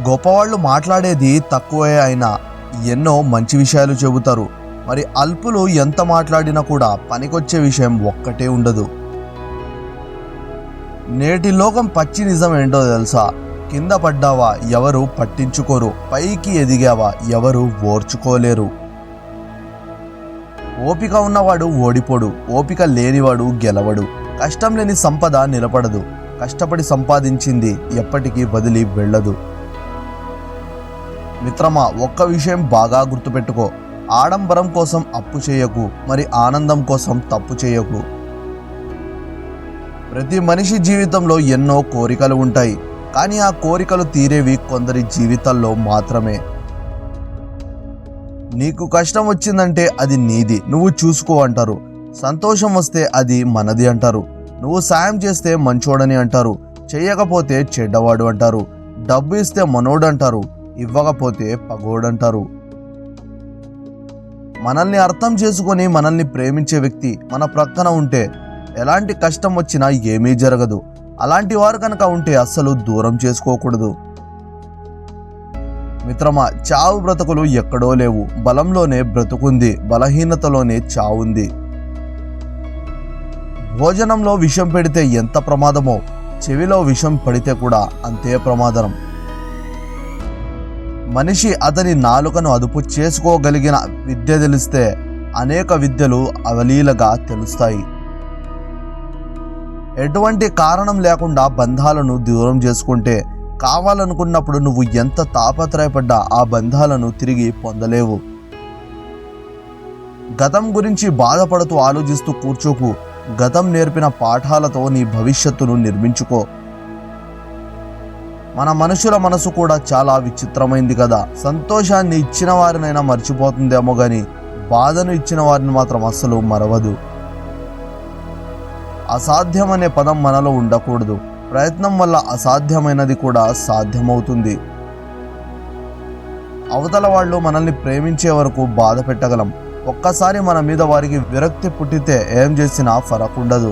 గొప్పవాళ్ళు మాట్లాడేది తక్కువే అయినా ఎన్నో మంచి విషయాలు చెబుతారు. మరి అల్పులు ఎంత మాట్లాడినా కూడా పనికొచ్చే విషయం ఒక్కటే ఉండదు. నేటి లోకం పచ్చి నిజం ఏంటో తెలుసా? కింద పడ్డావా ఎవరు పట్టించుకోరు, పైకి ఎదిగావా ఎవరు ఓర్చుకోలేరు. ఓపిక ఉన్నవాడు ఓడిపోడు, ఓపిక లేనివాడు గెలవడు. కష్టం లేని సంపద నిలబడదు, కష్టపడి సంపాదించింది ఎప్పటికీ వదిలి వెళ్ళదు. మిత్రమా, ఒక్క విషయం బాగా గుర్తుపెట్టుకో. ఆడంబరం కోసం అప్పు చేయకు, మరి ఆనందం కోసం తప్పు చేయకు. ప్రతి మనిషి జీవితంలో ఎన్నో కోరికలు ఉంటాయి, కానీ ఆ కోరికలు తీరేవి కొందరి జీవితాల్లో మాత్రమే. నీకు కష్టం వచ్చిందంటే అది నీది, నువ్వు చూసుకో అంటారు. సంతోషం వస్తే అది మనది అంటారు. నువ్వు సాయం చేస్తే మంచోడని అంటారు, చెయ్యకపోతే చెడ్డవాడు అంటారు. డబ్బు ఇస్తే మనోడు అంటారు, ఇవ్వకపోతే పగోడంటారు. మనల్ని అర్థం చేసుకొని మనల్ని ప్రేమించే వ్యక్తి మన ప్రక్కన ఉంటే ఎలాంటి కష్టం వచ్చినా ఏమీ జరగదు. అలాంటి వారు కనుక ఉంటే అస్సలు దూరం చేసుకోకూడదు. మిత్రమా, చావు బ్రతుకులు ఎక్కడో లేవు. బలంలోనే బ్రతుకుంది, బలహీనతలోనే చావుంది. భోజనంలో విషం పెడితే ఎంత ప్రమాదమో, చెవిలో విషం పడితే కూడా అంతే ప్రమాదం. మనిషి అతని నాలుకను అదుపు చేసుకోగలిగిన విద్య తెలిస్తే అనేక విద్యలు అవలీలగా తెలుస్తాయి. ఎటువంటి కారణం లేకుండా బంధాలను దూరం చేసుకుంటే కావాలనుకున్నప్పుడు నువ్వు ఎంత తాపత్రయపడ్డా ఆ బంధాలను తిరిగి పొందలేవు. గతం గురించి బాధపడుతూ ఆలోచిస్తూ కూర్చోకు. గతం నేర్పిన పాఠాలతో నీ భవిష్యత్తును నిర్మించుకో. మన మనుషుల మనసు కూడా చాలా విచిత్రమైంది కదా. సంతోషాన్ని ఇచ్చిన వారినైనా మర్చిపోతుందేమో కానీ బాధను ఇచ్చిన వారిని మాత్రం అస్సలు మరవదు. అసాధ్యం అనే పదం మనలో ఉండకూడదు. ప్రయత్నం వల్ల అసాధ్యమైనది కూడా సాధ్యమవుతుంది. అవతల వాళ్ళు మనల్ని ప్రేమించే వరకు బాధ పెట్టగలం. ఒక్కసారి మన మీద వారికి విరక్తి పుట్టితే ఏం చేసినా ఫరక్ ఉండదు.